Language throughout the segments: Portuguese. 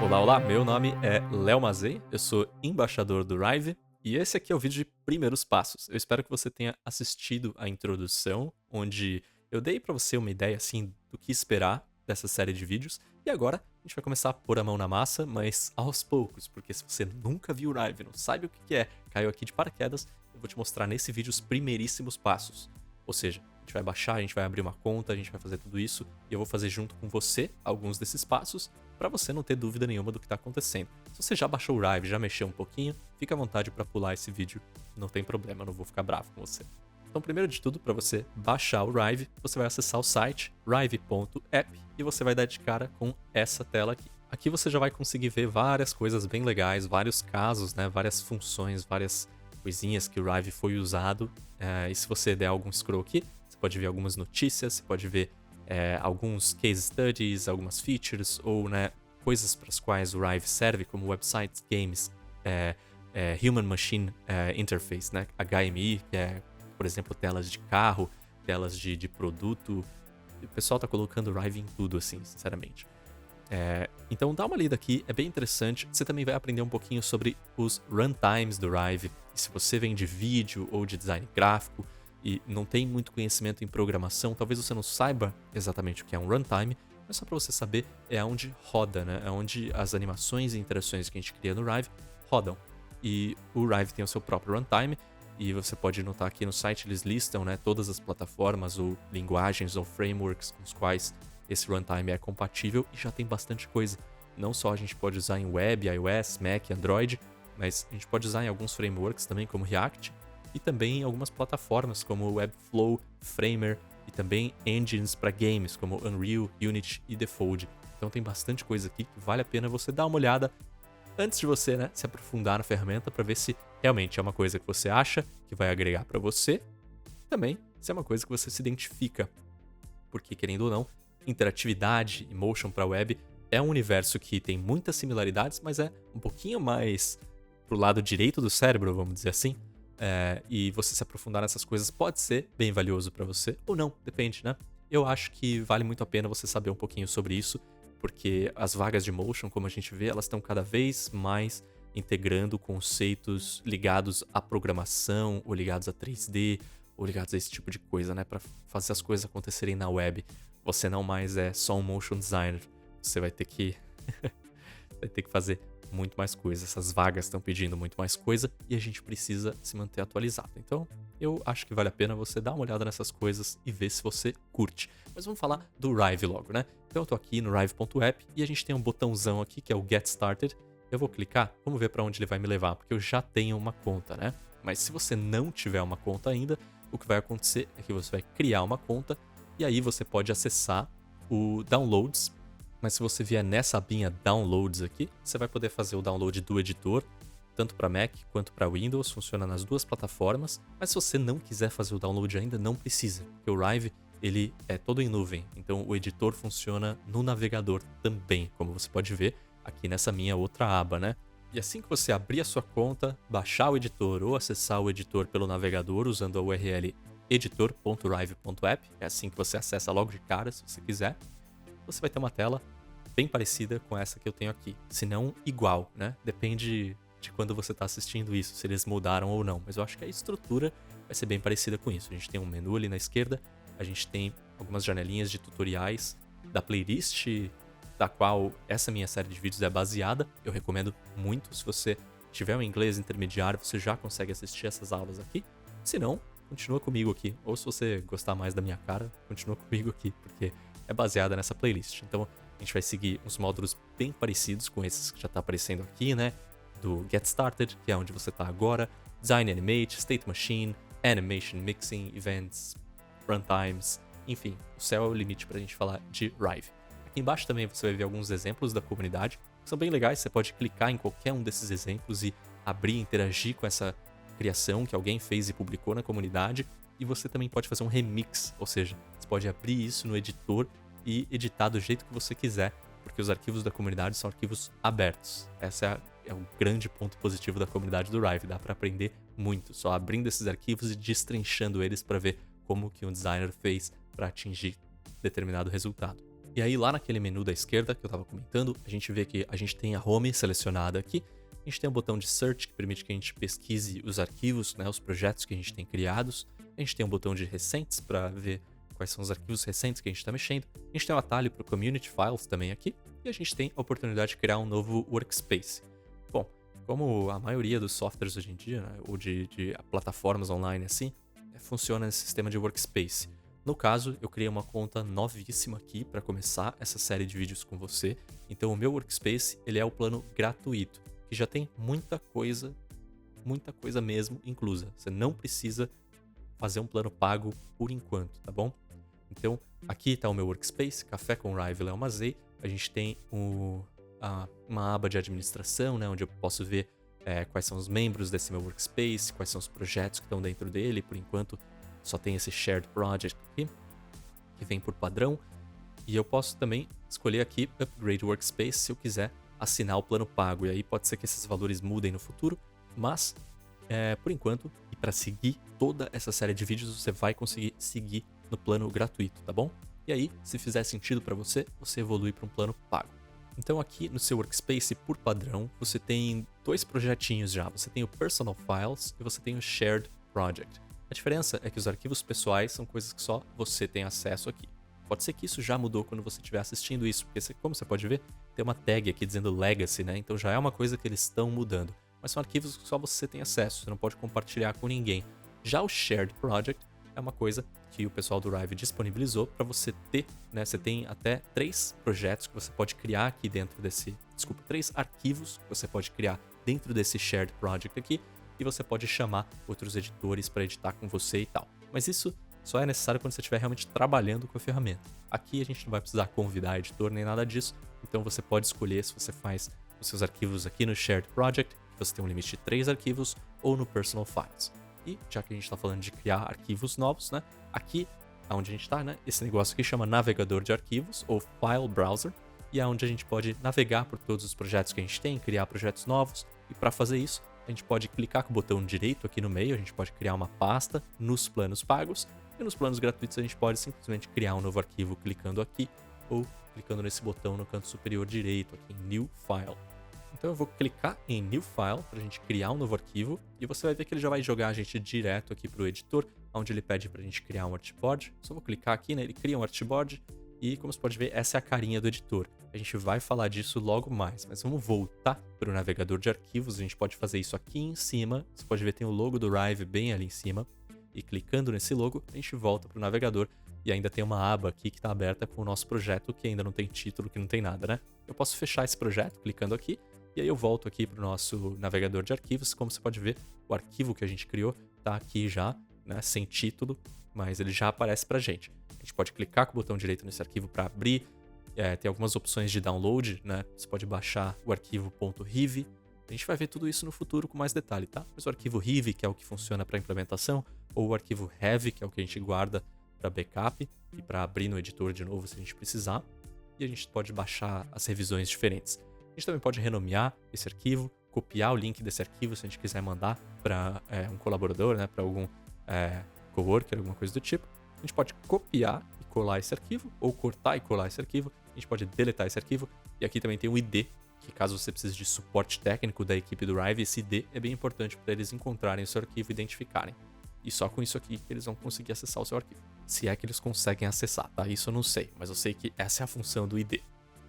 Olá, olá, meu nome é Léo Mazei, eu sou embaixador do Rive e esse aqui é o vídeo de primeiros passos. Eu espero que você tenha assistido a introdução, onde eu dei pra você uma ideia assim do que esperar dessa série de vídeos e agora a gente vai começar a pôr a mão na massa, mas aos poucos, porque se você nunca viu o Rive, não sabe o que é, caiu aqui de paraquedas, eu vou te mostrar nesse vídeo os primeiríssimos passos. Ou seja, a gente vai baixar, a gente vai abrir uma conta, a gente vai fazer tudo isso e eu vou fazer junto com você alguns desses passos para você não ter dúvida nenhuma do que está acontecendo. Se você já baixou o Rive, já mexeu um pouquinho, fica à vontade para pular esse vídeo, não tem problema, eu não vou ficar bravo com você. Então, primeiro de tudo, para você baixar o Rive, você vai acessar o site rive.app e você vai dar de cara com essa tela aqui. Aqui você já vai conseguir ver várias coisas bem legais, vários casos, né, várias funções, várias coisinhas que o Rive foi usado. E se você der algum scroll aqui, você pode ver algumas notícias, você pode ver alguns case studies, algumas features ou né, coisas para as quais o Rive serve, como websites, games, Human Machine Interface, né, HMI, que é, por exemplo, telas de carro, telas de produto. O pessoal tá colocando o Rive em tudo, assim, sinceramente. Então dá uma lida aqui, é bem interessante. Você também vai aprender um pouquinho sobre os runtimes do Rive. E se você vem de vídeo ou de design gráfico e não tem muito conhecimento em programação, talvez você não saiba exatamente o que é um runtime, mas só para você saber, é onde roda, né? É onde as animações e interações que a gente cria no Rive rodam. E o Rive tem o seu próprio runtime, e você pode notar aqui no site, eles listam, né, todas as plataformas ou linguagens ou frameworks com os quais esse runtime é compatível e já tem bastante coisa. Não só a gente pode usar em web, iOS, Mac, Android, mas a gente pode usar em alguns frameworks também, como React, e também em algumas plataformas como Webflow, Framer e também engines para games como Unreal, Unity e The Fold. Então tem bastante coisa aqui que vale a pena você dar uma olhada antes de você, né, se aprofundar na ferramenta para ver se realmente é uma coisa que você acha que vai agregar para você, e também se é uma coisa que você se identifica. Porque, querendo ou não, interatividade e motion para web é um universo que tem muitas similaridades, mas é um pouquinho mais pro lado direito do cérebro, vamos dizer assim. E você se aprofundar nessas coisas pode ser bem valioso para você, ou não, depende, né? Eu acho que vale muito a pena você saber um pouquinho sobre isso, porque as vagas de motion, como a gente vê, elas estão cada vez mais integrando conceitos ligados à programação, ou ligados a 3D, ou ligados a esse tipo de coisa, né? Para fazer as coisas acontecerem na web. Você não mais é só um motion designer, você vai ter que fazer muito mais coisa. Essas vagas estão pedindo muito mais coisa e a gente precisa se manter atualizado. Então, eu acho que vale a pena você dar uma olhada nessas coisas e ver se você curte. Mas vamos falar do Rive logo, né? Então eu tô aqui no rive.app e a gente tem um botãozão aqui que é o Get Started. Eu vou clicar, vamos ver para onde ele vai me levar, porque eu já tenho uma conta, né? Mas se você não tiver uma conta ainda, o que vai acontecer é que você vai criar uma conta e aí você pode acessar o Downloads. Mas se você vier nessa abinha Downloads aqui, você vai poder fazer o download do editor, tanto para Mac quanto para Windows, funciona nas duas plataformas. Mas se você não quiser fazer o download ainda, não precisa, porque o Rive ele é todo em nuvem, então o editor funciona no navegador também, como você pode ver aqui nessa minha outra aba, né? E assim que você abrir a sua conta, baixar o editor ou acessar o editor pelo navegador usando a URL editor.rive.app, é assim que você acessa logo de cara, se você quiser, você vai ter uma tela bem parecida com essa que eu tenho aqui, se não igual, né? Depende de quando você está assistindo isso, se eles mudaram ou não, mas eu acho que a estrutura vai ser bem parecida com isso. A gente tem um menu ali na esquerda, a gente tem algumas janelinhas de tutoriais da playlist da qual essa minha série de vídeos é baseada. Eu recomendo muito, se você tiver um inglês intermediário, você já consegue assistir essas aulas aqui. Se não, continua comigo aqui. Ou se você gostar mais da minha cara, continua comigo aqui, porque é baseada nessa playlist. Então a gente vai seguir uns módulos bem parecidos com esses que já tá aparecendo aqui, né? Do Get Started, que é onde você tá agora, Design Animate, State Machine, Animation Mixing, Events, Runtimes, enfim, o céu é o limite pra gente falar de Rive. Aqui embaixo também você vai ver alguns exemplos da comunidade, que são bem legais, você pode clicar em qualquer um desses exemplos e abrir e interagir com essa criação que alguém fez e publicou na comunidade, e você também pode fazer um remix, ou seja, você pode abrir isso no editor e editar do jeito que você quiser, porque os arquivos da comunidade são arquivos abertos. Essa é o grande ponto positivo da comunidade do Rive, dá para aprender muito, só abrindo esses arquivos e destrinchando eles para ver como que um designer fez para atingir determinado resultado. E aí lá naquele menu da esquerda que eu estava comentando, a gente vê que a gente tem a home selecionada aqui, a gente tem um botão de search que permite que a gente pesquise os arquivos, né, os projetos que a gente tem criados, a gente tem um botão de recentes para ver quais são os arquivos recentes que a gente está mexendo, a gente tem um atalho para o Community Files também aqui, e a gente tem a oportunidade de criar um novo workspace. Bom, como a maioria dos softwares hoje em dia, né, ou de plataformas online assim, funciona nesse sistema de workspace. No caso, eu criei uma conta novíssima aqui para começar essa série de vídeos com você. Então o meu workspace, ele é o plano gratuito, que já tem muita coisa mesmo inclusa. Você não precisa fazer um plano pago por enquanto, tá bom? Então, aqui está o meu workspace, Café com Rive Léo Mazei. A gente tem uma aba de administração, né, onde eu posso ver quais são os membros desse meu workspace, quais são os projetos que estão dentro dele. Por enquanto, só tem esse Shared Project aqui, que vem por padrão. E eu posso também escolher aqui Upgrade Workspace se eu quiser assinar o plano pago. E aí pode ser que esses valores mudem no futuro, mas por enquanto, e para seguir toda essa série de vídeos, você vai conseguir seguir no plano gratuito, tá bom? E aí, se fizer sentido para você, você evolui para um plano pago. Então aqui no seu workspace, por padrão, você tem dois projetinhos já. Você tem o Personal Files e você tem o Shared Project. A diferença é que os arquivos pessoais são coisas que só você tem acesso aqui. Pode ser que isso já mudou quando você estiver assistindo isso, porque como você pode ver, tem uma tag aqui dizendo Legacy, né? Então já é uma coisa que eles estão mudando. Mas são arquivos que só você tem acesso, você não pode compartilhar com ninguém. Já o Shared Project é uma coisa que o pessoal do Rive disponibilizou para você ter, né? Você tem até 3 projetos que você pode criar aqui dentro desse... Desculpa, 3 arquivos que você pode criar dentro desse Shared Project aqui, e você pode chamar outros editores para editar com você e tal. Mas isso só é necessário quando você estiver realmente trabalhando com a ferramenta. Aqui a gente não vai precisar convidar editor nem nada disso, então você pode escolher se você faz os seus arquivos aqui no Shared Project, que você tem um limite de 3 arquivos, ou no Personal Files. E já que a gente está falando de criar arquivos novos, né? Aqui, onde a gente está, né? Esse negócio aqui chama navegador de arquivos, ou File Browser, e é onde a gente pode navegar por todos os projetos que a gente tem, criar projetos novos, e para fazer isso, a gente pode clicar com o botão direito aqui no meio, a gente pode criar uma pasta nos planos pagos, e nos planos gratuitos a gente pode simplesmente criar um novo arquivo clicando aqui, ou clicando nesse botão no canto superior direito, aqui em New File. Então eu vou clicar em New File para a gente criar um novo arquivo, e você vai ver que ele já vai jogar a gente direto aqui para o editor, onde ele pede para a gente criar um artboard. Só vou clicar aqui, né? Ele cria um artboard, e como você pode ver, essa é a carinha do editor. A gente vai falar disso logo mais, mas vamos voltar para o navegador de arquivos. A gente pode fazer isso aqui em cima. Você pode ver, tem o logo do Rive bem ali em cima. E clicando nesse logo, a gente volta para o navegador e ainda tem uma aba aqui que está aberta com o nosso projeto, que ainda não tem título, que não tem nada, né? Eu posso fechar esse projeto clicando aqui, e aí eu volto aqui para o nosso navegador de arquivos. Como você pode ver, o arquivo que a gente criou está aqui já, né, sem título, mas ele já aparece para a gente. A gente pode clicar com o botão direito nesse arquivo para abrir. Tem algumas opções de download, né? Você pode baixar o arquivo .riv. A gente vai ver tudo isso no futuro com mais detalhe, tá? Mas o arquivo riv, que é o que funciona para implementação, ou o arquivo heavy, que é o que a gente guarda para backup e para abrir no editor de novo se a gente precisar. E a gente pode baixar as revisões diferentes. A gente também pode renomear esse arquivo, copiar o link desse arquivo se a gente quiser mandar para um colaborador, né? Para algum coworker, alguma coisa do tipo. A gente pode copiar e colar esse arquivo, ou cortar e colar esse arquivo. A gente pode deletar esse arquivo. E aqui também tem um ID, que caso você precise de suporte técnico da equipe do Rive, esse ID é bem importante para eles encontrarem o seu arquivo e identificarem. E só com isso aqui eles vão conseguir acessar o seu arquivo. Se é que eles conseguem acessar, tá? Isso eu não sei, mas eu sei que essa é a função do ID.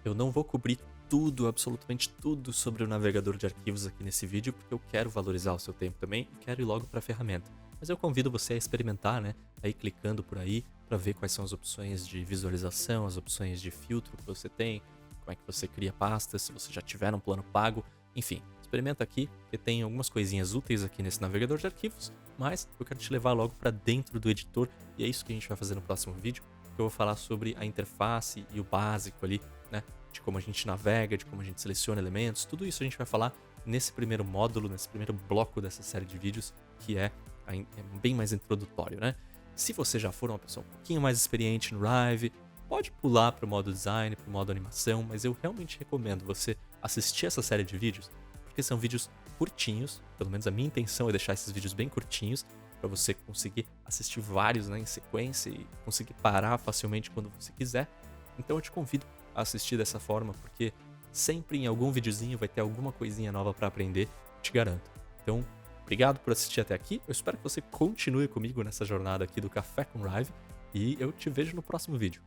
Eu não vou cobrir tudo, absolutamente tudo sobre o navegador de arquivos aqui nesse vídeo, porque eu quero valorizar o seu tempo também e quero ir logo para a ferramenta. Mas eu convido você a experimentar, né? Aí clicando por aí para ver quais são as opções de visualização, as opções de filtro que você tem, como é que você cria pastas, se você já tiver um plano pago, enfim. Experimenta aqui, porque tem algumas coisinhas úteis aqui nesse navegador de arquivos, mas eu quero te levar logo para dentro do editor, e é isso que a gente vai fazer no próximo vídeo, que eu vou falar sobre a interface e o básico ali, né? De como a gente navega, de como a gente seleciona elementos, tudo isso a gente vai falar nesse primeiro módulo, nesse primeiro bloco dessa série de vídeos, que é bem mais introdutório, né? Se você já for uma pessoa um pouquinho mais experiente no Rive, pode pular para o modo design, para o modo animação, mas eu realmente recomendo você assistir essa série de vídeos, porque são vídeos curtinhos, pelo menos a minha intenção é deixar esses vídeos bem curtinhos, para você conseguir assistir vários, né, em sequência e conseguir parar facilmente quando você quiser. Então eu te convido a assistir dessa forma, porque sempre em algum videozinho vai ter alguma coisinha nova pra aprender, te garanto. Então, obrigado por assistir até aqui, eu espero que você continue comigo nessa jornada aqui do Café com Rive, e eu te vejo no próximo vídeo.